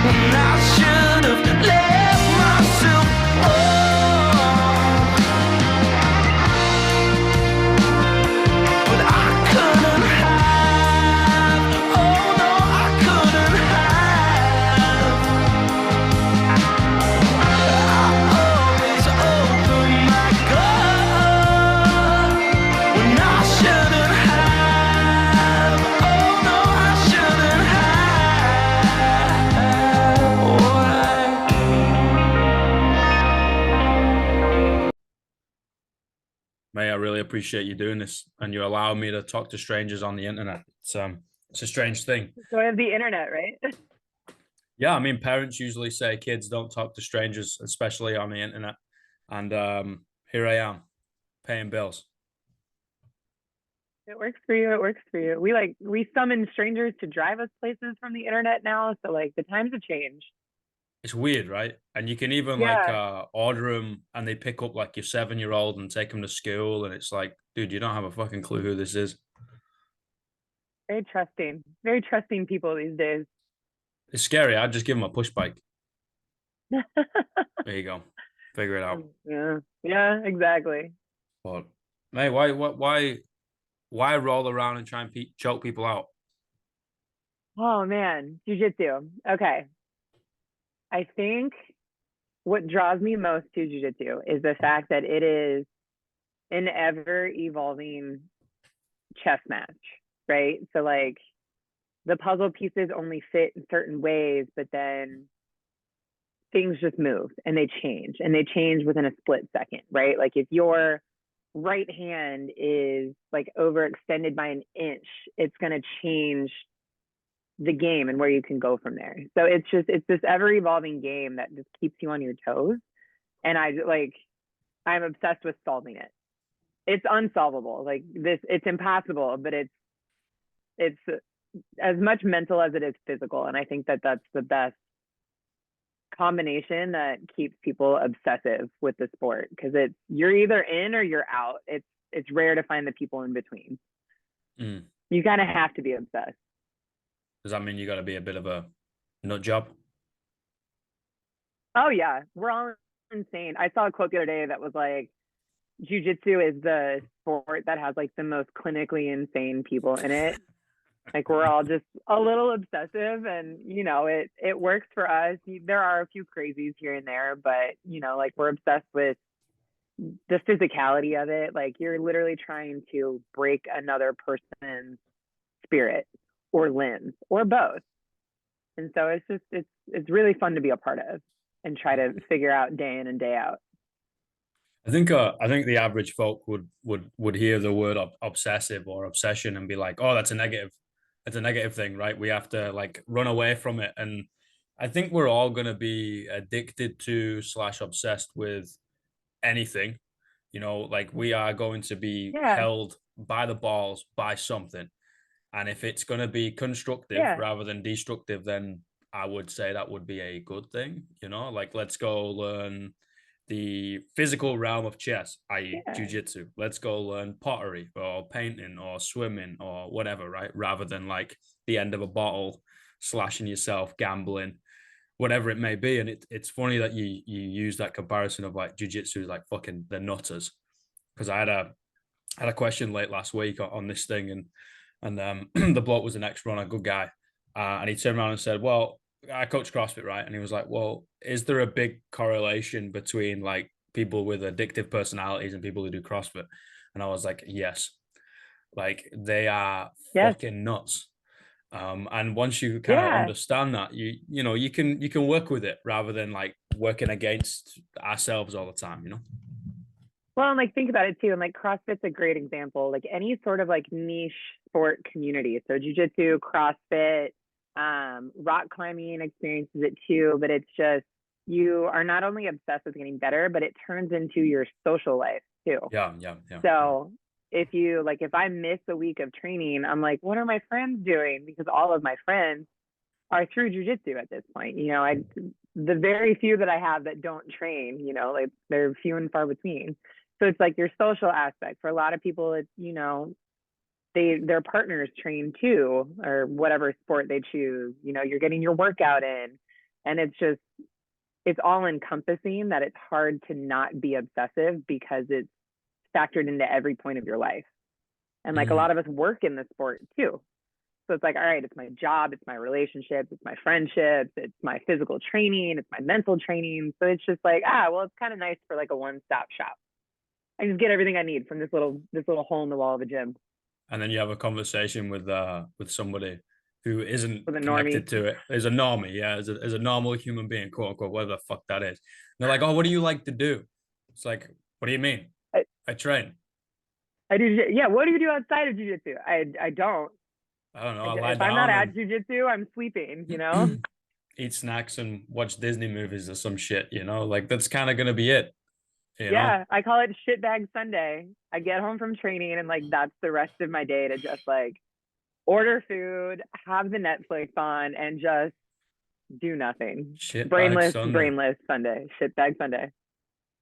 when I should have left myself alone. But I couldn't have, oh no, I couldn't have. I always open my gut when I shouldn't have, oh no, I shouldn't have. Mate, I really appreciate you doing this and you allow me to talk to strangers on the internet. It's a strange thing. Joy of the internet, right? Yeah, I mean, parents usually say kids don't talk to strangers, especially on the internet. And here I am, paying bills. It works for you. It works for you. We summon strangers to drive us places from the internet now. So like the times have changed. It's weird, right? And you can even order them and they pick up like your 7-year-old and take them to school. And it's like, dude, you don't have a fucking clue who this is. Very trusting people these days. It's scary. I'd just give them a push bike. There you go. Figure it out. Yeah, exactly. But mate, why roll around and try and choke people out? Oh man, jiu-jitsu. Okay. I think what draws me most to jiu-jitsu is the fact that it is an ever-evolving chess match, right? So like the puzzle pieces only fit in certain ways, but then things just move and they change within a split second, right? Like if your right hand is like overextended by an inch, it's going to change the game and where you can go from there. So it's this ever evolving game that just keeps you on your toes. And I'm obsessed with solving it. It's unsolvable. Like this, it's impossible, but it's as much mental as it is physical. And I think that that's the best combination that keeps people obsessive with the sport, because you're either in or you're out. It's rare to find the people in between. You kind of have to be obsessed. Does that mean you got to be a bit of a nut job? Oh yeah, we're all insane. I saw a quote the other day that was like, jiu-jitsu is the sport that has like the most clinically insane people in it. Like we're all just a little obsessive, and you know, it works for us. There are a few crazies here and there, but you know, like we're obsessed with the physicality of it. Like you're literally trying to break another person's spirit or limbs or both. And so it's really fun to be a part of and try to figure out day in and day out. I think the average folk would hear the word obsessive or obsession and be like, oh, that's a negative thing, right? We have to like run away from it. And I think we're all going to be addicted to / obsessed with anything, you know, like we are going to be held by the balls by something. And if it's going to be constructive rather than destructive, then I would say that would be a good thing, you know, like let's go learn the physical realm of chess, i.e. jiu-jitsu. Let's go learn pottery or painting or swimming or whatever, right? Rather than like the end of a bottle, slashing yourself, gambling, whatever it may be. And it's funny that you use that comparison of like jiu-jitsu is like fucking the nutters. Because I had a question late last week on this thing, and the bloke was an ex-runner, good guy. And he turned around and said, well, I coach CrossFit, right? And he was like, well, is there a big correlation between like people with addictive personalities and people who do CrossFit? And I was like, yes. Like they are fucking nuts. And once you kind of understand that, you know, you can work with it rather than like working against ourselves all the time, you know? Well, and like think about it too. And like CrossFit's a great example, like any sort of like niche sport community. So jiu-jitsu, CrossFit, rock climbing experiences it too, but it's just you are not only obsessed with getting better, but it turns into your social life too. Yeah. So if I miss a week of training, I'm like, what are my friends doing? Because all of my friends are through jiu-jitsu at this point. You know, the very few that I have that don't train, you know, like they're few and far between. So it's like your social aspect. For a lot of people, it's, you know, their partners train too, or whatever sport they choose. You know, you're getting your workout in. And it's all encompassing that it's hard to not be obsessive because it's factored into every point of your life. And like a lot of us work in the sport too. So it's like, all right, it's my job, it's my relationships, it's my friendships, it's my physical training, it's my mental training. So it's just like, well, it's kind of nice for like a one-stop shop. I just get everything I need from this little hole in the wall of a gym. And then you have a conversation with somebody who isn't With a connected normie. to it. As a normie, yeah, as a normal human being, quote unquote, whatever the fuck that is. And they're like, oh, what do you like to do? It's like, what do you mean? I train. I do, yeah. What do you do outside of jujitsu? I don't. I don't know. I lie If I'm not down at and jujitsu, I'm sleeping. You know. eat snacks and watch Disney movies or some shit. You know, like that's kind of gonna be it. You know? Yeah, I call it shitbag Sunday. I get home from training and like that's the rest of my day to just like order food, have the Netflix on, and just do nothing. Shitbag Sunday. Brainless Sunday, shitbag Sunday.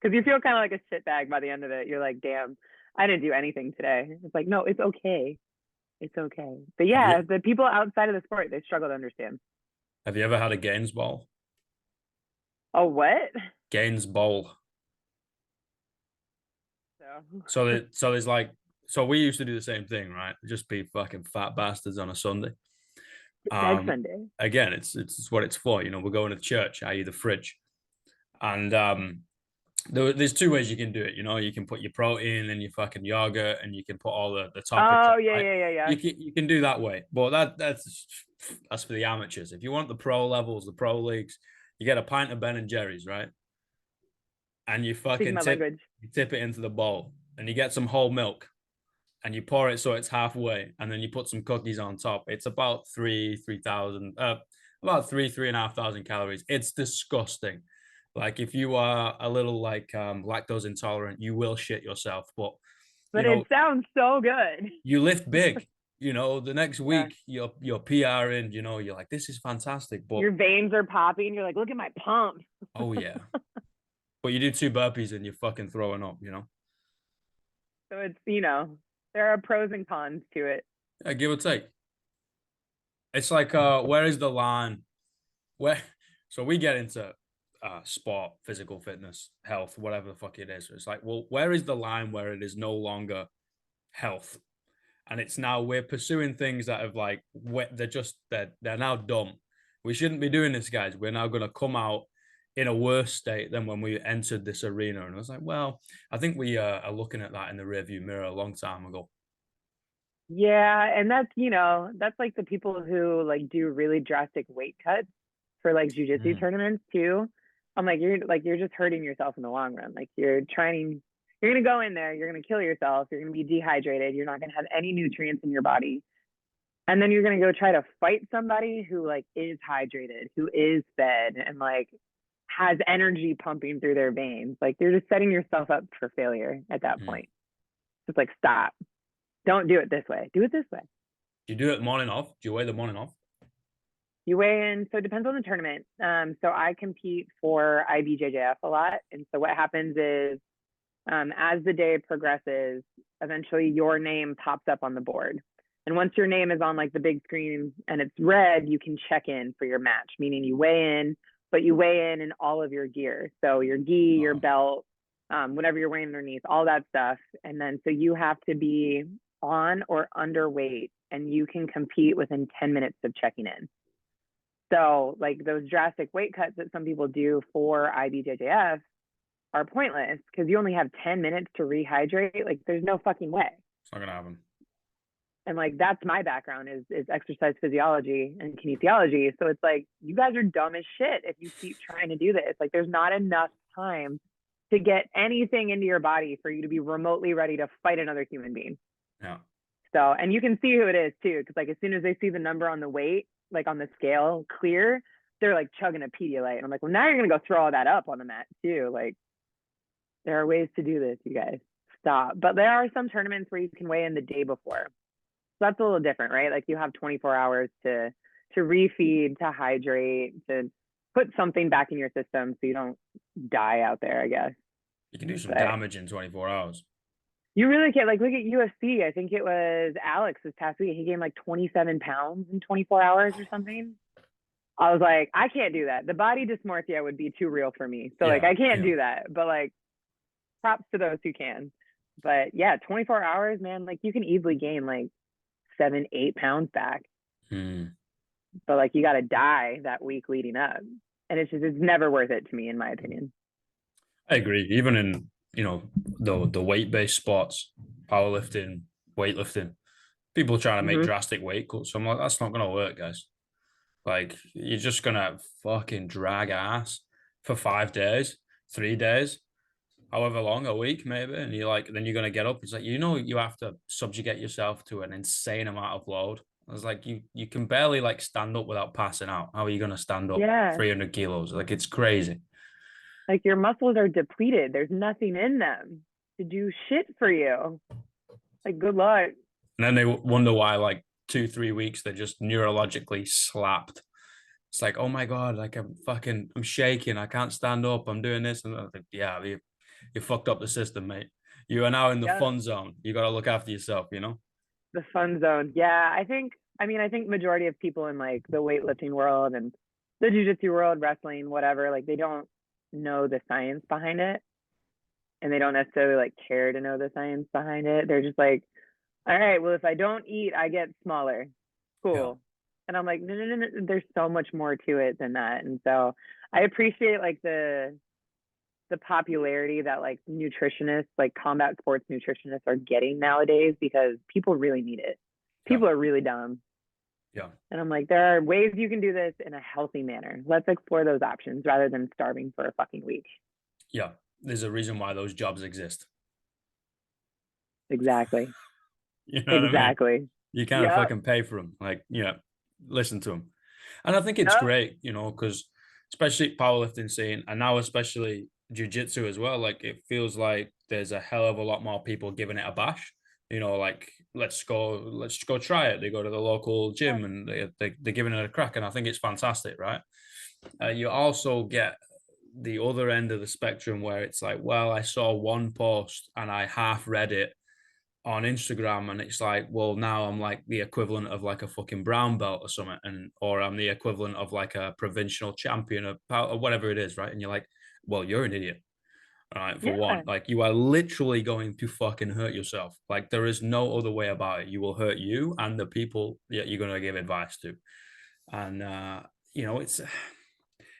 Because you feel kind of like a shitbag by the end of it. You're like, damn, I didn't do anything today. It's like, no, it's okay. It's okay. But yeah, the people outside of the sport, they struggle to understand. Have you ever had a gains bowl? Oh, what? Gains bowl. So there's like, so we used to do the same thing, right? Just be fucking fat bastards on a Sunday. Sunday. Again, it's what it's for. You know, we're going to church, i.e. the fridge. And there's two ways you can do it. You know, you can put your protein and your fucking yogurt, and you can put all the toppings. Oh yeah, right? yeah. You can do that way, but that's for the amateurs. If you want the pro levels, the pro leagues, you get a pint of Ben and Jerry's, right? And you fucking tip it into the bowl, and you get some whole milk, and you pour it so it's halfway, and then you put some cookies on top. It's about 3,000, about 3,500 calories. It's disgusting. Like if you are a little like lactose intolerant, you will shit yourself. But it sounds so good. You lift big. You know, the next week you're PRing. You know, you're like, this is fantastic. But your veins are popping. You're like, look at my pump. Oh yeah. But you do 2 burpees and you're fucking throwing up. You know. So it's there are pros and cons to it. Yeah, give or take. It's like where is the line? So we get into sport, physical fitness, health, whatever the fuck it is. It's like, well, where is the line where it is no longer health? And it's now we're pursuing things that have like they're now dumb. We shouldn't be doing this, guys. We're now going to come out in a worse state than when we entered this arena. And I was like, well, I think we are looking at that in the rearview mirror a long time ago. Yeah, and that's like the people who like do really drastic weight cuts for like jujitsu tournaments too. I'm like, you're just hurting yourself in the long run. Like you're gonna go in there, you're gonna kill yourself, you're gonna be dehydrated, you're not gonna have any nutrients in your body. And then you're gonna go try to fight somebody who like is hydrated, who is fed, and like has energy pumping through their veins. Like you're just setting yourself up for failure at that point. Just like stop. Don't do it this way. Do it this way. Do you do it morning off? Do you weigh the morning off? You weigh in, so it depends on the tournament. So I compete for IBJJF a lot. And so what happens is as the day progresses, eventually your name pops up on the board. And once your name is on like the big screen and it's red, you can check in for your match, meaning you weigh in, but you weigh in all of your gear. So your gi, your belt, whatever you're wearing underneath, all that stuff. And then so you have to be on or underweight and you can compete within 10 minutes of checking in. So like those drastic weight cuts that some people do for IBJJF are pointless because you only have 10 minutes to rehydrate. Like there's no fucking way. It's not gonna happen. And like that's my background is exercise physiology and kinesiology. So it's like you guys are dumb as shit if you keep trying to do this. Like there's not enough time to get anything into your body for you to be remotely ready to fight another human being. Yeah. So, and you can see who it is too, because like as soon as they see the number on the weight, like on the scale clear, they're like chugging a Pedialyte. And I'm like, well, now you're gonna go throw all that up on the mat too. Like there are ways to do this, you guys. Stop. But there are some tournaments where you can weigh in the day before. So that's a little different, right? Like you have 24 hours to refeed, to hydrate, to put something back in your system so you don't die out there, I guess. You can do some damage in 24 hours. You really can. Like look at UFC. I think it was Alex this past week. He gained like 27 pounds in 24 hours or something. I was like, I can't do that. The body dysmorphia would be too real for me. So like, Yeah, I can't yeah. do that. But like, props to those who can. But yeah, 24 hours, man, like you can easily gain like 7, 8 pounds back. Hmm. But like, you got to die that week leading up. And it's never worth it to me, in my opinion. I agree. Even in, the weight-based sports, powerlifting, weightlifting, people trying to make Hmm. drastic weight cuts. I'm like, that's not gonna work, guys. Like, you're just gonna fucking drag ass for 5 days, 3 days, however long, a week maybe, and you're like, then you're gonna get up. It's like, you have to subjugate yourself to an insane amount of load. I was like, you can barely like stand up without passing out. How are you gonna stand up Yeah. 300 kilos? Like, it's crazy. Like your muscles are depleted. There's nothing in them to do shit for you. Like, good luck. And then they wonder why, like 2, 3 weeks, they're just neurologically slapped. It's like, oh my God, like I'm shaking. I can't stand up. I'm doing this. And I think, yeah, you fucked up the system, mate. You are now in the Yeah. fun zone. You got to look after yourself, The fun zone. Yeah. I think majority of people in like the weightlifting world and the jujitsu world, wrestling, whatever, like they don't know the science behind it. And they don't necessarily like care to know the science behind it. They're just like, all right, well, if I don't eat, I get smaller. Yeah. Cool. And I'm like, no, no, no, no. There's so much more to it than that. And so I appreciate like the popularity that like nutritionists, like combat sports nutritionists are getting nowadays because people really need it. Yeah. People are really dumb. Yeah. And I'm like, there are ways you can do this in a healthy manner. Let's explore those options rather than starving for a fucking week. Yeah. There's a reason why those jobs exist. Exactly. You know what I mean? Exactly. You kind of Yep. fucking pay for them. Like, listen to them. And I think it's Yep. great, because especially powerlifting scene and now especially jujitsu as well, like it feels like there's a hell of a lot more people giving it a bash. Like let's go try it. They go to the local gym and they're giving it a crack. And I think it's fantastic, right? You also get the other end of the spectrum where it's like, well, I saw one post and I half read it on Instagram, and it's like, well, now I'm like the equivalent of like a fucking brown belt or something, or I'm the equivalent of like a provincial champion or whatever it is, right? And you're like, well, you're an idiot, all right? For Yeah. one, like you are literally going to fucking hurt yourself. Like there is no other way about it. You will hurt you and the people that you're gonna give advice to, and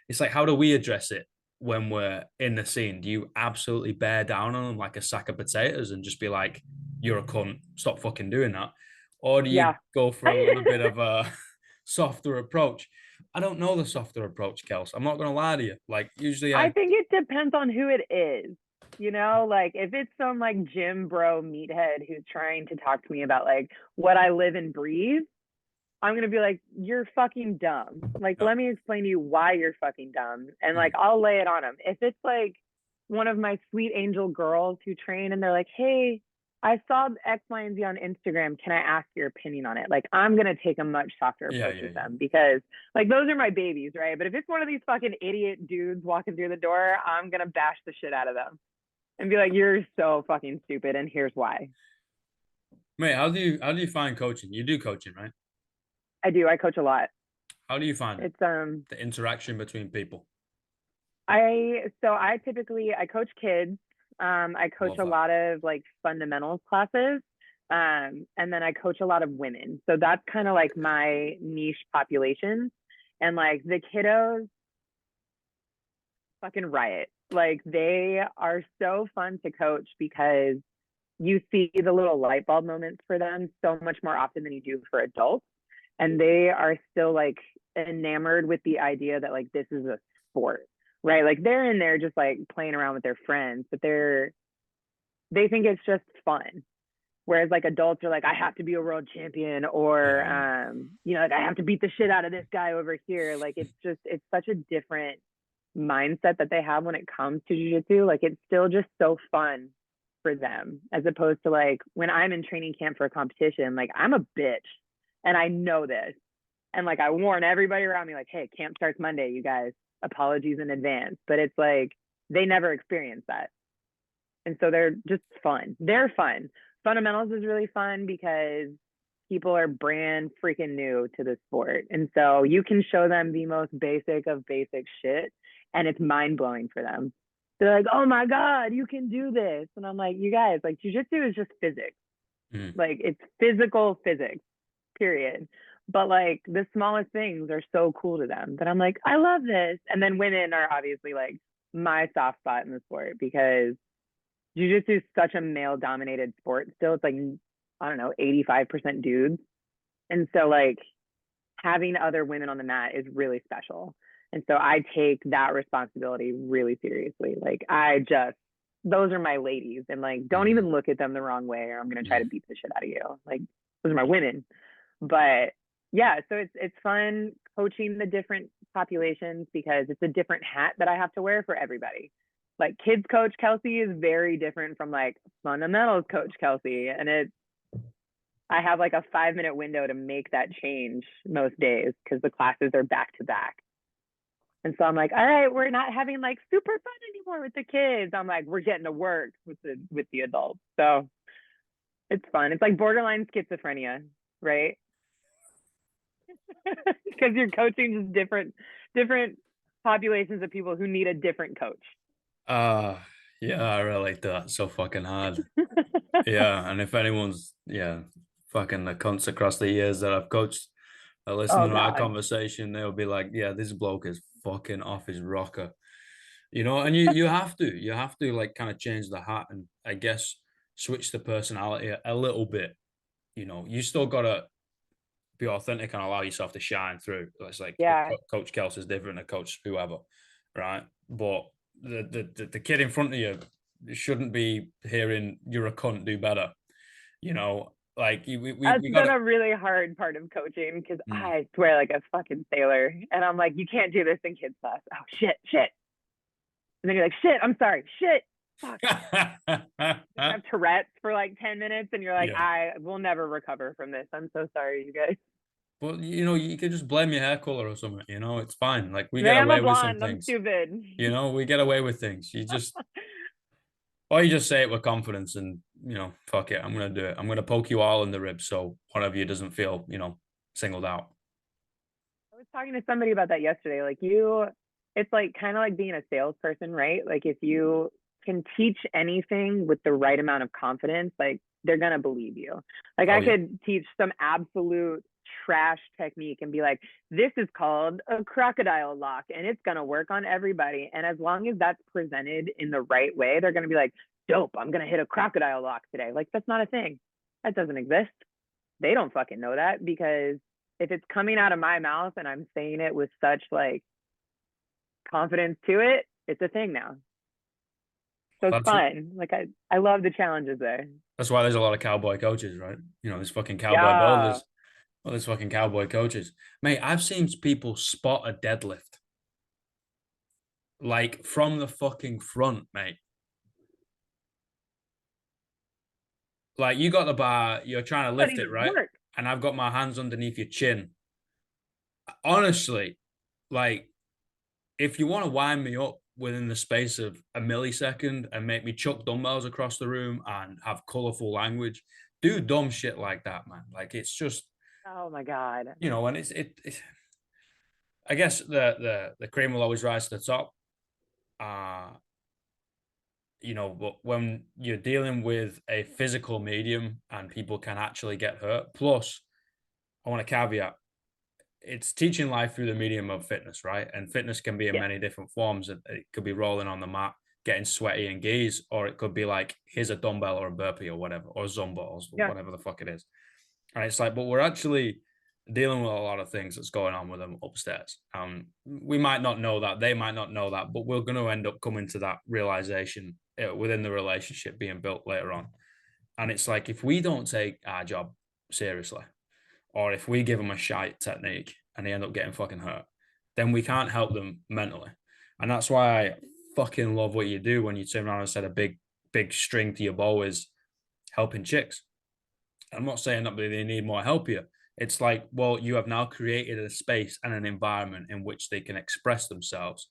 it's like, how do we address it when we're in the scene? Do you absolutely bear down on them like a sack of potatoes and just be like, you're a cunt, stop fucking doing that? Or do you Yeah. go for a little bit of a softer approach? I don't know the softer approach, Kels. I'm not going to lie to you. Like, usually I think it depends on who it is. Like if it's some like gym bro meathead who's trying to talk to me about like what I live and breathe, I'm gonna be like, you're fucking dumb. Like, Yeah. let me explain to you why you're fucking dumb. And like, Mm. I'll lay it on him. If it's like one of my sweet angel girls who train and they're like, hey, I saw X, Y, and Z on Instagram. Can I ask your opinion on it? Like, I'm gonna take a much softer Yeah, approach yeah, with yeah. them because like those are my babies, right? But if it's one of these fucking idiot dudes walking through the door, I'm gonna bash the shit out of them and be like, you're so fucking stupid, and here's why. Mate, how do you find coaching? You do coaching, right? I do. I coach a lot. How do you find it? It's The interaction between people. I typically I coach kids. I coach Love a that. lot of like fundamentals classes. And then I coach a lot of women. So that's kind of like my niche population. And like the kiddos fucking riot. Like they are so fun to coach because you see the little light bulb moments for them so much more often than you do for adults. And they are still like enamored with the idea that like this is a sport, right? Like they're in there just like playing around with their friends, but they think it's just fun. Whereas like adults are like, I have to be a world champion, or Yeah. like I have to beat the shit out of this guy over here. Like it's such a different mindset that they have when it comes to jiu-jitsu. Like it's still just so fun for them, as opposed to like when I'm in training camp for a competition, like I'm a bitch and I know this. And like I warn everybody around me, like, hey, camp starts Monday, you guys. Apologies in advance. But it's like they never experience that. And so they're just fun. They're fun. Fundamentals is really fun because people are brand freaking new to the sport. And so you can show them the most basic of basic shit and it's mind blowing for them. They're like, oh my God, you can do this. And I'm like, you guys, like jujitsu is just physics. Like it's physical physics, period. But like the smallest things are so cool to them that I'm like, I love this. And then women are obviously like my soft spot in the sport because jiu-jitsu is such a male dominated sport still. It's like, I don't know, 85% dudes. And so like having other women on the mat is really special. And so I take that responsibility really seriously. Like those are my ladies, and like don't even look at them the wrong way or I'm gonna try to beat the shit out of you. Like those are my women. But yeah, so it's fun coaching the different populations because it's a different hat that I have to wear for everybody. Like kids coach Kelsey is very different from like fundamentals coach Kelsey, and I have like a 5-minute window to make that change most days because the classes are back to back. And so I'm like, all right, we're not having like super fun anymore with the kids. I'm like, we're getting to work with the adults. So it's fun. It's like borderline schizophrenia, right? Because you're coaching just different populations of people who need a different coach. Yeah, I relate to that so fucking hard. Yeah, and if anyone's fucking the cunts across the years that I've coached are listening to our conversation, they'll be like, yeah, this bloke is fucking off his rocker. You know, and you have to like kind of change the hat and I guess switch the personality a little bit. You know, you still gotta be authentic and allow yourself to shine through. It's like Coach Kels is different than Coach whoever, right? But the kid in front of you shouldn't be hearing you're a cunt, do better. You know, like that's been a really hard part of coaching because I swear like a fucking sailor, and I'm like, you can't do this in kids class. Oh shit. And then you're like, shit, I'm sorry, shit. Fuck. You have Tourette's for like 10 minutes and you're like, I will never recover from this. I'm so sorry, you guys. Well, you know, you can just blame your hair color or something, you know, it's fine. Like we Maybe get I'm a away with some blonde, I'm things. stupid. You know, we get away with things. Or you just say it with confidence and, you know, fuck it, I'm going to do it. I'm going to poke you all in the ribs so one of you doesn't feel, you know, singled out. I was talking to somebody about that yesterday. Like it's like kind of like being a salesperson, right? Like if you can teach anything with the right amount of confidence, like they're going to believe you. Like I could teach some absolute trash technique and be like, this is called a crocodile lock and it's going to work on everybody. And as long as that's presented in the right way, they're going to be like, dope, I'm going to hit a crocodile lock today. Like that's not a thing. That doesn't exist. They don't fucking know that because if it's coming out of my mouth and I'm saying it with such like confidence to it, it's a thing now. So it's fun. Like I love the challenges there. That's why there's a lot of cowboy coaches, right? You know, there's fucking cowboy builders. Well, there's fucking cowboy coaches. Mate, I've seen people spot a deadlift. Like from the fucking front, mate. Like you got the bar, you're trying to lift it, right? And I've got my hands underneath your chin. Honestly, like if you want to wind me up within the space of a millisecond and make me chuck dumbbells across the room and have colorful language, do dumb shit like that, man. Like it's just, oh my God, you know, and it's I guess the cream will always rise to the top. You know, but when you're dealing with a physical medium and people can actually get hurt, plus I want to caveat, it's teaching life through the medium of fitness, right? And fitness can be in many different forms. It could be rolling on the mat, getting sweaty and geese, or it could be like, here's a dumbbell or a burpee or whatever, or Zumba or whatever the fuck it is. And it's like, but we're actually dealing with a lot of things that's going on with them upstairs. We might not know that, they might not know that, but we're going to end up coming to that realization within the relationship being built later on. And it's like, if we don't take our job seriously, or if we give them a shite technique and they end up getting fucking hurt, then we can't help them mentally. And that's why I fucking love what you do when you turn around and said a big string to your bow is helping chicks. I'm not saying that they need more help here. It's like, well, you have now created a space and an environment in which they can express themselves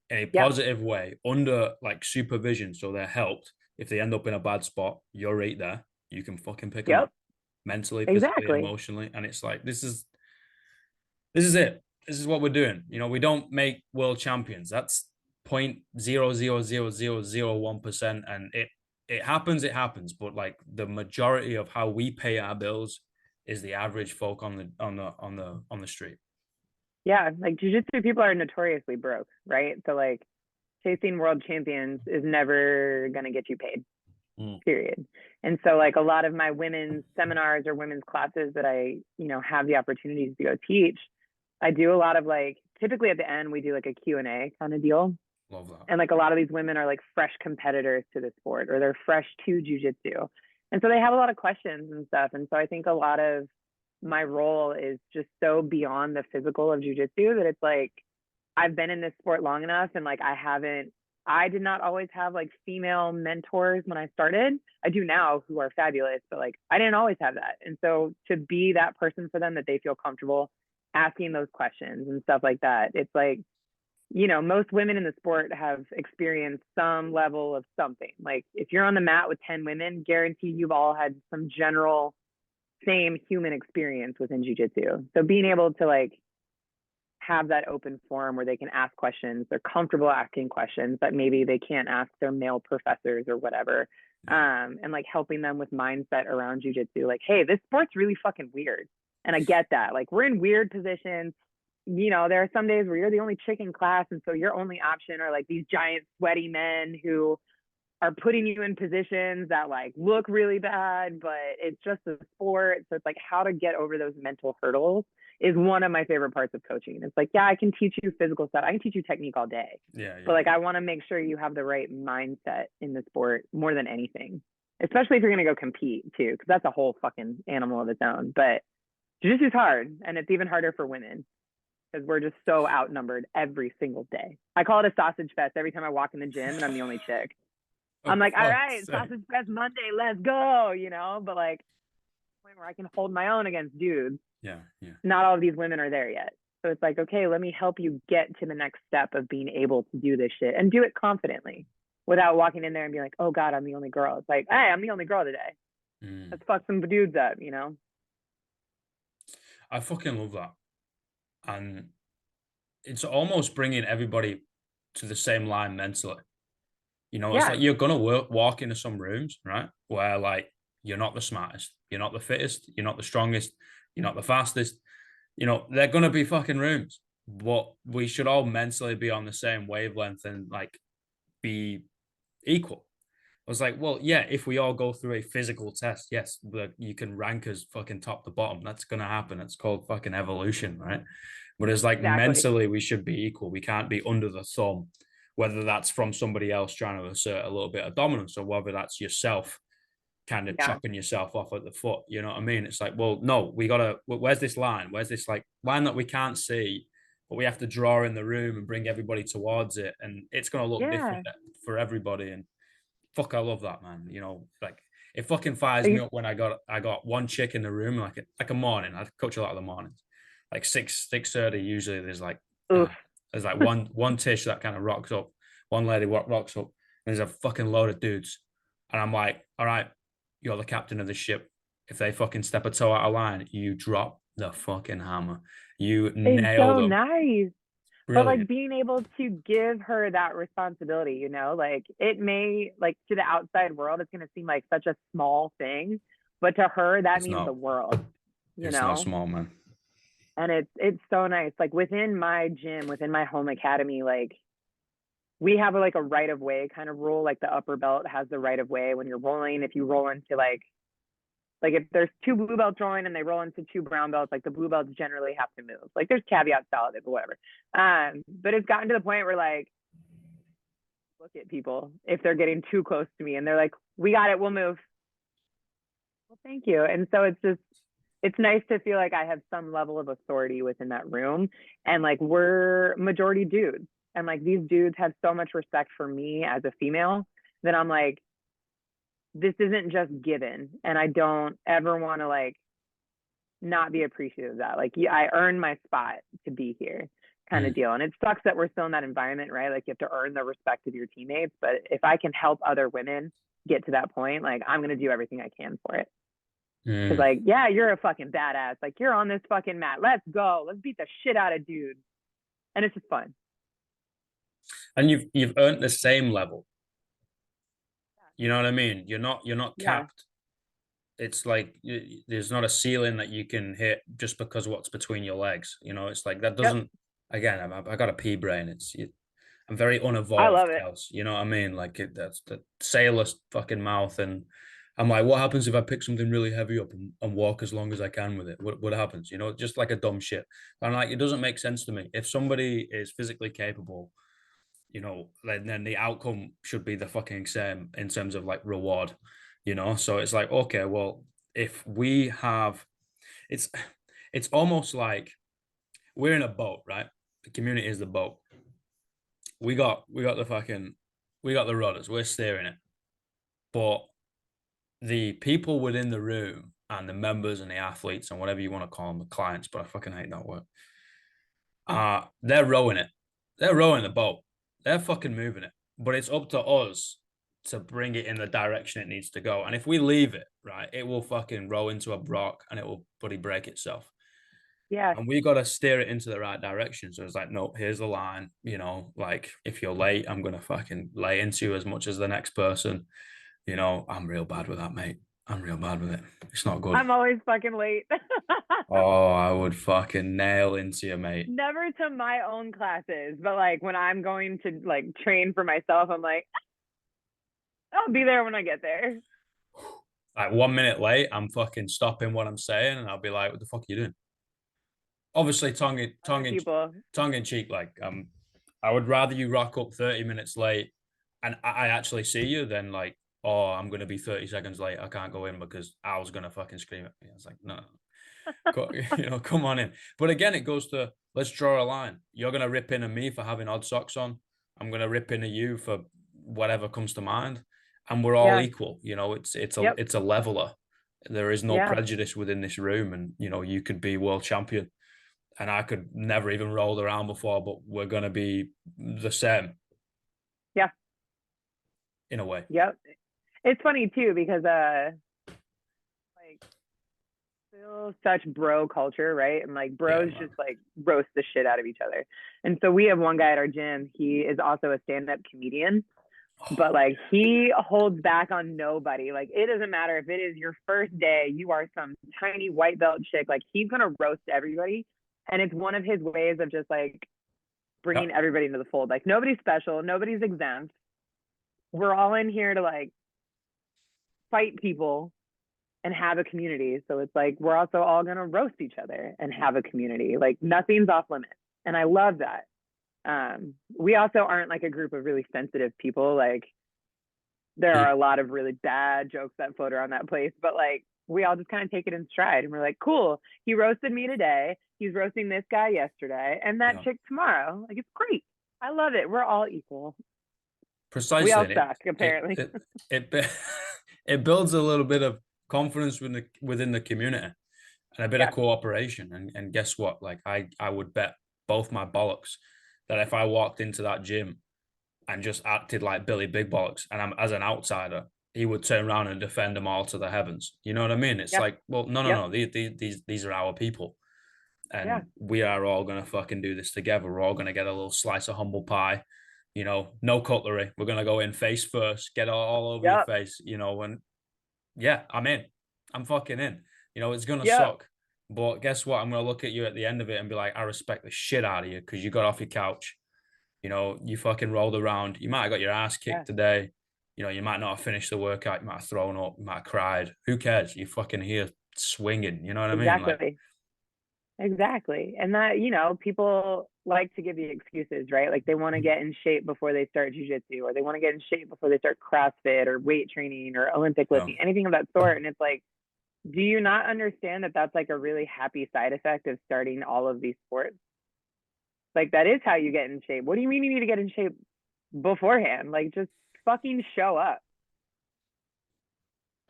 in a positive way under like supervision. So they're helped. If they end up in a bad spot, you're right there. You can fucking pick them up. mentally, physically, Exactly. emotionally. And it's like, this is it. This is what we're doing. You know, we don't make world champions. That's 0.0000001%. And it happens. But like the majority of how we pay our bills is the average folk on the street. Yeah, like jujitsu people are notoriously broke, right? So like chasing world champions is never gonna get you paid, period. And so like a lot of my women's seminars or women's classes that I, have the opportunities to go teach, I do a lot of like, typically at the end we do like a Q&A kind of deal. Love that. And like a lot of these women are like fresh competitors to the sport, or they're fresh to jujitsu. And so they have a lot of questions and stuff. And so I think a lot of my role is just so beyond the physical of jujitsu that it's like, I've been in this sport long enough, and like I did not always have like female mentors when I started. I do now, who are fabulous, but like I didn't always have that. And so to be that person for them, that they feel comfortable asking those questions and stuff like that, it's like, most women in the sport have experienced some level of something. Like if you're on the mat with 10 women, guarantee you've all had some general same human experience within jiu-jitsu. So being able to like have that open forum where they can ask questions, they're comfortable asking questions that maybe they can't ask their male professors or whatever. And like helping them with mindset around jujitsu, like, hey, this sport's really fucking weird. And I get that. Like we're in weird positions. There are some days where you're the only chick in class, and so your only option are like these giant sweaty men who are putting you in positions that like look really bad, but it's just a sport. So it's like how to get over those mental hurdles is one of my favorite parts of coaching. It's like, yeah, I can teach you physical stuff. I can teach you technique all day. But like, I want to make sure you have the right mindset in the sport more than anything, especially if you're going to go compete too, because that's a whole fucking animal of its own. But jiu-jitsu is hard, and it's even harder for women because we're just so outnumbered every single day. I call it a sausage fest every time I walk in the gym and I'm the only chick. I'm like, all right, sausage fest Monday, let's go, but like point where I can hold my own against dudes. Yeah. Not all of these women are there yet. So it's like, okay, let me help you get to the next step of being able to do this shit and do it confidently without walking in there and being like, oh God, I'm the only girl. It's like, hey, I'm the only girl today. Let's fuck some dudes up, I fucking love that. And it's almost bringing everybody to the same line mentally. It's like you're gonna walk into some rooms, right, where like you're not the smartest, you're not the fittest, you're not the strongest, you're not the fastest. They're gonna be fucking rooms, but we should all mentally be on the same wavelength and like be equal. I was like, well, yeah, if we all go through a physical test, yes, but you can rank us fucking top to bottom. That's gonna happen. It's called fucking evolution, right? But it's like Exactly. mentally we should be equal. We can't be under the thumb, whether that's from somebody else trying to assert a little bit of dominance or whether that's yourself kind of chopping yourself off at the foot. You know what I mean? It's like, well, no, we gotta, where's this line? Where's this like line that we can't see, but we have to draw in the room and bring everybody towards it. And it's gonna look different for everybody. And fuck, I love that, man. Like it fucking fires me up when I got one chick in the room, like a morning. I coach a lot of the mornings. Like 6:30 usually there's like there's like one tish that kind of rocks up, one lady rocks up, and there's a fucking load of dudes. And I'm like, all right, you're the captain of the ship. If they fucking step a toe out of line, you drop the fucking hammer. You nail them. Nice. Brilliant. But like being able to give her that responsibility, like it may, like to the outside world, it's going to seem like such a small thing, but to her that means the world. It's not small, man. And it's so nice. Like within my gym, within my home academy, like we have like a right of way kind of rule. Like the upper belt has the right of way when you're rolling. If you roll into like if there's 2 blue belts rolling and they roll into 2 brown belts, like the blue belts generally have to move. Like there's caveats to all of it, but whatever. But it's gotten to the point where like, look at people if they're getting too close to me and they're like, we got it, we'll move. Well, thank you. And so it's nice to feel like I have some level of authority within that room. And like we're majority dudes. And like these dudes have so much respect for me as a female that I'm like, this isn't just given. And I don't ever want to like not be appreciative of that. Like I earned my spot to be here kind of deal. And it sucks that we're still in that environment, right? Like you have to earn the respect of your teammates. But if I can help other women get to that point, like I'm going to do everything I can for it. Cause Mm. like, yeah, you're a fucking badass. Like you're on this fucking mat. Let's go. Let's beat the shit out of dudes. And it's just fun. And you've earned the same level. You know what I mean? You're not Yeah. capped. It's like there's not a ceiling that you can hit just because of what's between your legs. You know, it's like that Yep. doesn't. Again, I got a pea brain. I'm very I unevolved, love it. Kels. You know what I mean? Like that's the sailor's fucking mouth, and I'm like, what happens if I pick something really heavy up and walk as long as I can with it? What happens? You know, just like a dumb shit. And like, it doesn't make sense to me. If somebody is physically capable, you know, then the outcome should be the fucking same in terms of like reward. You know, so it's like, okay, well, if we have, it's it's almost like we're in a boat, right? The community is the boat. We got the rudders. We're steering it, but the people within the room and the members and the athletes and whatever you want to call them, the clients, but I fucking hate that word. They're rowing it. They're rowing the boat. They're fucking moving it. But it's up to us to bring it in the direction it needs to go. And if we leave it, right, it will fucking roll into a rock and it will bloody break itself. Yeah. And we got to steer it into the right direction. So it's like, no, here's the line. You know, like if you're late, I'm gonna fucking lay into you as much as the next person. You know, I'm real bad with that, mate. I'm real bad with it. It's not good. I'm always fucking late. Oh, I would fucking nail into you, mate. Never to my own classes, but like when I'm going to like train for myself, I'm like, I'll be there when I get there. Like 1 minute late, I'm fucking stopping what I'm saying, and I'll be like, "What the fuck are you doing?" Obviously, Other people. tongue in cheek. Like, I would rather you rock up 30 minutes late, and I actually see you than like, oh, I'm gonna be 30 seconds late. I can't go in because Al's gonna fucking scream at me. I was like, no, you know, come on in. But again, it goes to let's draw a line. You're gonna rip into me for having odd socks on. I'm gonna rip into you for whatever comes to mind, and we're all Yeah. equal. You know, Yep. it's a leveler. There is no Yeah. prejudice within this room, and you know, you could be world champion, and I could never even rolled around before, but we're gonna be the same. Yeah. In a way. Yep. It's funny too because like still such bro culture, right? And like bros Yeah, just like roast the shit out of each other. And so we have one guy at our gym. He is also a stand-up comedian, but like he holds back on nobody. Like it doesn't matter if it is your first day, you are some tiny white belt chick. Like he's gonna roast everybody, and it's one of his ways of just like bringing everybody into the fold. Like nobody's special, nobody's exempt. We're all in here to like fight people and have a community. So it's like we're also all going to roast each other and have a community. Like nothing's off limits. And I love that. We also aren't like a group of really sensitive people. Like there are a lot of really bad jokes that float around that place, but like we all just kind of take it in stride and we're like, cool, he roasted me today. He's roasting this guy yesterday and that chick tomorrow. Like it's great. I love it. We're all equal. Precisely. We all suck, apparently. It builds a little bit of confidence within the community and a bit of cooperation. And guess what? Like I would bet both my bollocks that if I walked into that gym and just acted like Billy Big Bollocks and I'm as an outsider, he would turn around and defend them all to the heavens. You know what I mean? It's like, well, no. These are our people. And we are all gonna fucking do this together. We're all gonna get a little slice of humble pie, you know, no cutlery. We're gonna go in face first, get all over your face, you know, and yeah, I'm in. I'm fucking in. You know, it's gonna suck. But guess what? I'm gonna look at you at the end of it and be like, I respect the shit out of you because you got off your couch. You know, you fucking rolled around. You might have got your ass kicked today. You know, you might not have finished the workout. You might have thrown up. You might have cried. Who cares? You fucking here swinging. You know what I mean? Like, Exactly. And that, you know, people like to give you excuses, right? Like they want to get in shape before they start jujitsu, or they want to get in shape before they start CrossFit or weight training or Olympic lifting, anything of that sort. And it's like, do you not understand that that's like a really happy side effect of starting all of these sports? Like that is how you get in shape. What do you mean you need to get in shape beforehand? Like just fucking show up.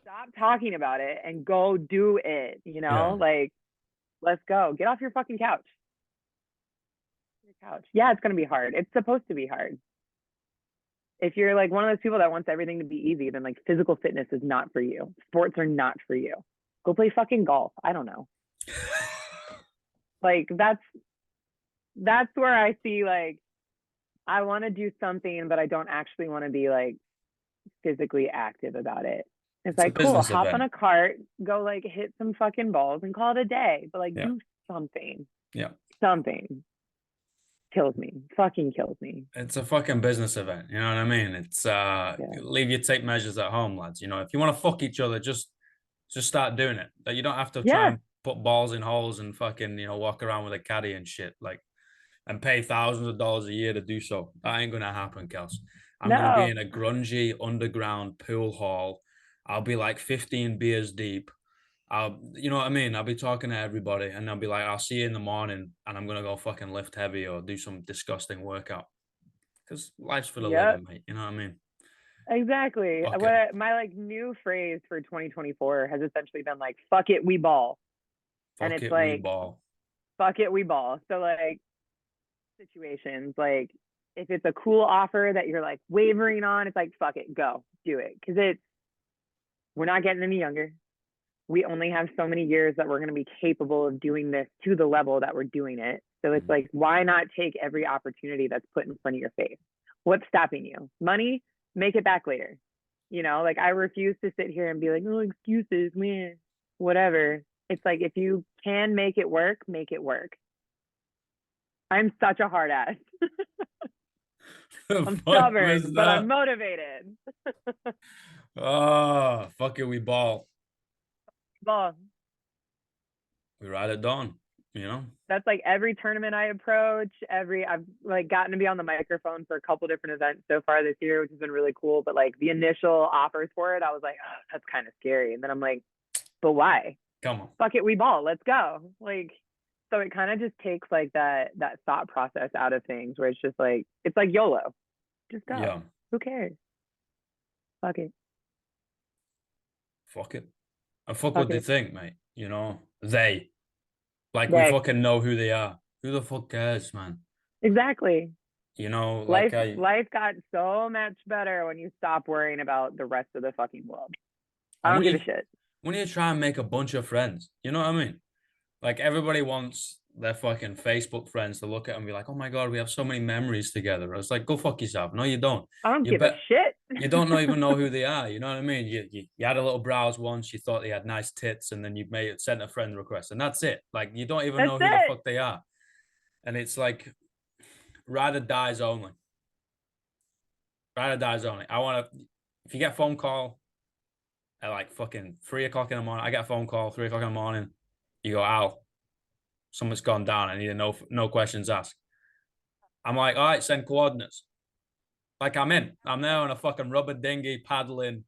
Stop talking about it and go do it, you know? Like let's go. Get off your fucking couch. Your couch. Yeah, it's going to be hard. It's supposed to be hard. If you're like one of those people that wants everything to be easy, then like physical fitness is not for you. Sports are not for you. Go play fucking golf. I don't know. Like that's where I see like I want to do something, but I don't actually want to be like physically active about it. It's a like, cool, business hop on event. a cart, go like hit some fucking balls and call it a day. But like Yeah. do something. Yeah. Something kills me. Fucking kills me. It's a fucking business event. You know what I mean? It's Yeah. leave your tape measures at home, lads. You know, if you want to fuck each other, just start doing it. That you don't have to try Yeah. and put balls in holes and fucking, walk around with a caddy and shit. Like, and pay thousands of dollars a year to do so. That ain't gonna happen, Kels. I'm gonna be No. in a grungy underground pool hall. I'll be like 15 beers deep. You know what I mean? I'll be talking to everybody, and I'll be like, "I'll see you in the morning," and I'm gonna go fucking lift heavy or do some disgusting workout. Because life's for the Yep. living, mate. You know what I mean? Exactly. Fuck it. What my like new phrase for 2024 has essentially been like, fuck it, we ball. And Fuck it's it, we like, ball. fuck it, we ball. So like situations, like if it's a cool offer that you're like wavering on, it's like, fuck it, go, do it. Cause we're not getting any younger. We only have so many years that we're going to be capable of doing this to the level that we're doing it. So it's like, why not take every opportunity that's put in front of your face? What's stopping you? Money, make it back later. Like I refuse to sit here and be like, oh, excuses, man, whatever. It's like, if you can make it work, make it work. I'm such a hard ass. I'm stubborn, but I'm motivated. Oh, fuck it, we ball. Ball. We ride it dawn, That's like every tournament I approach, I've like gotten to be on the microphone for a couple different events so far this year, which has been really cool. But like the initial offers for it, I was like, oh, that's kind of scary. And then I'm like, but why? Come on. Fuck it, we ball. Let's go. Like, so it kind of just takes like that thought process out of things where it's just like, it's like YOLO. Just go. Yeah. Who cares? Fuck it. Fuck it. And fuck Fuck what they it. think, mate. They. Like, we They. fucking know who they are. Who the fuck cares, man? Exactly. Like Life got so much better when you stop worrying about the rest of the fucking world. I and don't give a shit. when you try and make a bunch of friends, you know what I mean? Like, everybody wants their fucking Facebook friends to look at and be like, oh my God, we have so many memories together. I was like, go fuck yourself. No, you don't. I don't You give a bet shit. you don't even know who they are. You know what I mean? You had a little browse once, you thought they had nice tits, and then you sent a friend request, and that's it. Like, you don't even That's know who the it. fuck they are. And it's like, ride or dies only. Ride or dies only. If you get a phone call at like fucking 3 o'clock in the morning, I get a phone call 3 o'clock in the morning. You go, Al, something's gone down. I need a no questions asked. I'm like, all right, send coordinates. Like, I'm there on a fucking rubber dinghy paddling.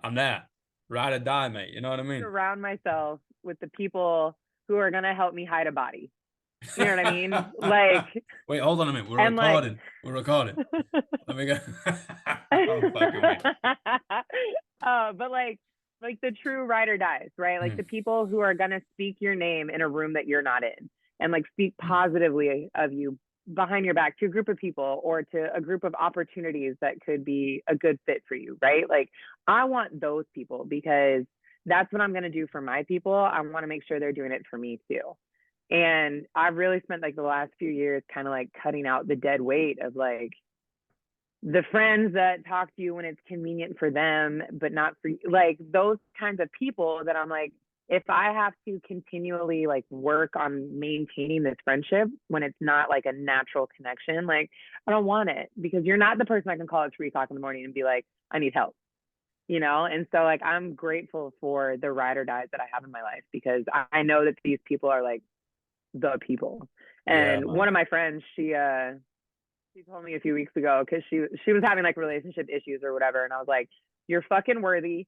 I'm there. Ride or die, mate. You know what I mean? Surround myself with the people who are gonna help me hide a body. You know what I mean? Like, wait, hold on a minute. We're and recording. We're recording. Let me go. I'm fucking weak. But like the true ride or dies, right? Like the people who are gonna speak your name in a room that you're not in, and like speak positively of you behind your back to a group of people or to a group of opportunities that could be a good fit for you, right? Like I want those people because that's what I'm going to do for my people. I want to make sure they're doing it for me too. And I've really spent like the last few years kind of like cutting out the dead weight of like the friends that talk to you when it's convenient for them, but not for you. Like those kinds of people that I'm like, if I have to continually like work on maintaining this friendship when it's not like a natural connection, like I don't want it because you're not the person I can call at 3 o'clock in the morning and be like, I need help, And so like, I'm grateful for the ride or dies that I have in my life because I know that these people are like the people. And Yeah, one of my friends, she told me a few weeks ago because she was having like relationship issues or whatever, and I was like, you're fucking worthy,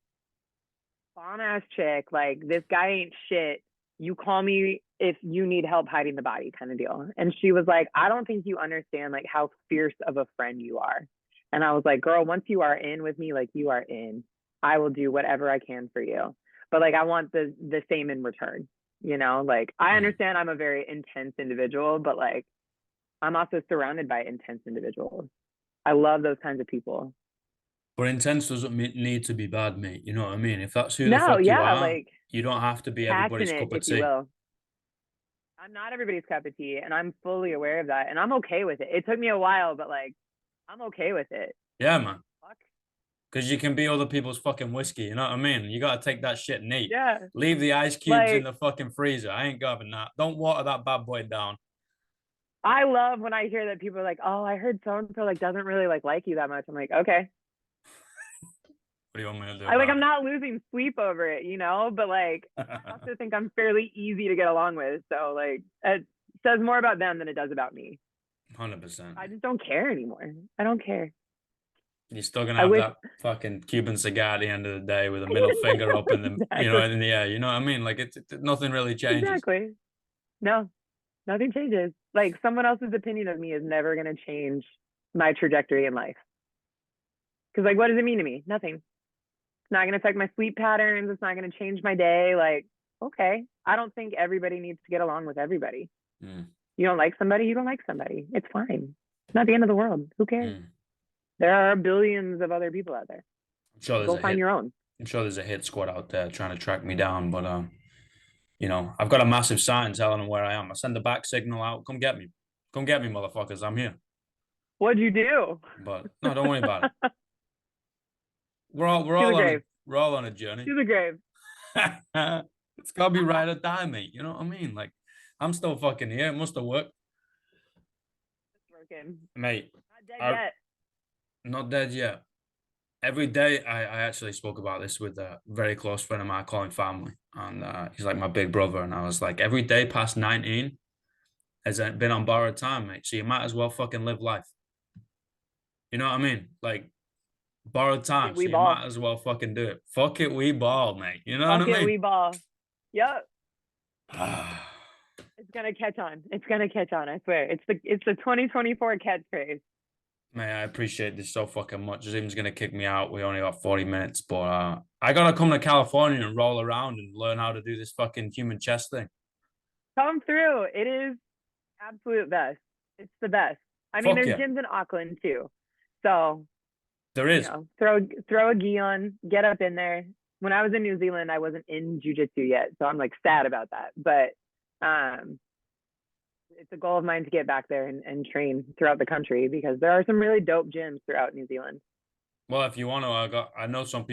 bomb ass chick, like this guy ain't shit, you call me if you need help hiding the body kind of deal. And she was like, I don't think you understand like how fierce of a friend you are. And I was like, girl, once you are in with me, like you are in, I will do whatever I can for you, but like I want the same in return. Like I understand I'm a very intense individual, but like I'm also surrounded by intense individuals. I love those kinds of people. But intense doesn't need to be bad, mate. You know what I mean? If that's who the No, fuck you yeah, are, like you don't have to be everybody's passionate, cup of if you tea. will. I'm not everybody's cup of tea, and I'm fully aware of that, and I'm okay with it. It took me a while, but like, I'm okay with it. Yeah, man. Fuck. Because you can be other people's fucking whiskey. You know what I mean? You got to take that shit neat. Yeah, Leave the ice cubes in like the fucking freezer. I ain't having that. Don't water that bad boy down. I love when I hear that people are like, "Oh, I heard so and so like doesn't really like you that much." I'm like, okay. What do you want me to do I'm about not losing sleep over it, but like it? I also think I'm fairly easy to get along with. So like it says more about them than it does about me. 100%. I just don't care anymore. I don't care. You're still gonna I have wish that fucking Cuban cigar at the end of the day with a middle finger up in the exactly. in the air. You know what I mean? Like nothing really changes. Exactly. No, nothing changes. Like someone else's opinion of me is never gonna change my trajectory in life. Because like what does it mean to me? Nothing. It's not gonna affect my sleep patterns. It's not gonna change my day. Like, okay. I don't think everybody needs to get along with everybody. Mm, You don't like somebody, you don't like somebody. It's fine. It's not the end of the world. Who cares? mm. There are billions of other people out there. I'm sure there's Go a find hit. your own. I'm sure there's a hit squad out there trying to track me down, but I've got a massive sign telling them where I am. I send the back signal out. Come get me, motherfuckers. I'm here. What'd you do? But no, don't worry about it. We're To the all on grave. a journey. To the grave. It's gotta be ride or die, mate. You know what I mean? Like, I'm still fucking here. It must have worked, It's working. mate. Not dead I'm yet. not dead yet. Every day, I actually spoke about this with a very close friend of mine, I call him family, and he's like my big brother. And I was like, every day past 19 has been on borrowed time, mate. So you might as well fucking live life. You know what I mean? Like borrowed Fuck time, it, so we you ball. might as well fucking do it. Fuck it, we ball, mate. You know what I Fuck it, mean? we ball. Yep. Ah, It's gonna catch on. It's gonna catch on, I swear. It's the 2024 catchphrase. man, I appreciate this so fucking much. Zim's gonna kick me out. We only got 40 minutes, but I gotta come to California and roll around and learn how to do this fucking human chest thing. Come through. It is absolute best. It's the best. I mean, Fuck there's yeah, gyms in Auckland too. So, there is. throw a gi on, get up in there. When I was in New Zealand, I wasn't in jujitsu yet, so I'm like sad about that. But it's a goal of mine to get back there and train throughout the country because there are some really dope gyms throughout New Zealand. Well, if you want to, I know some people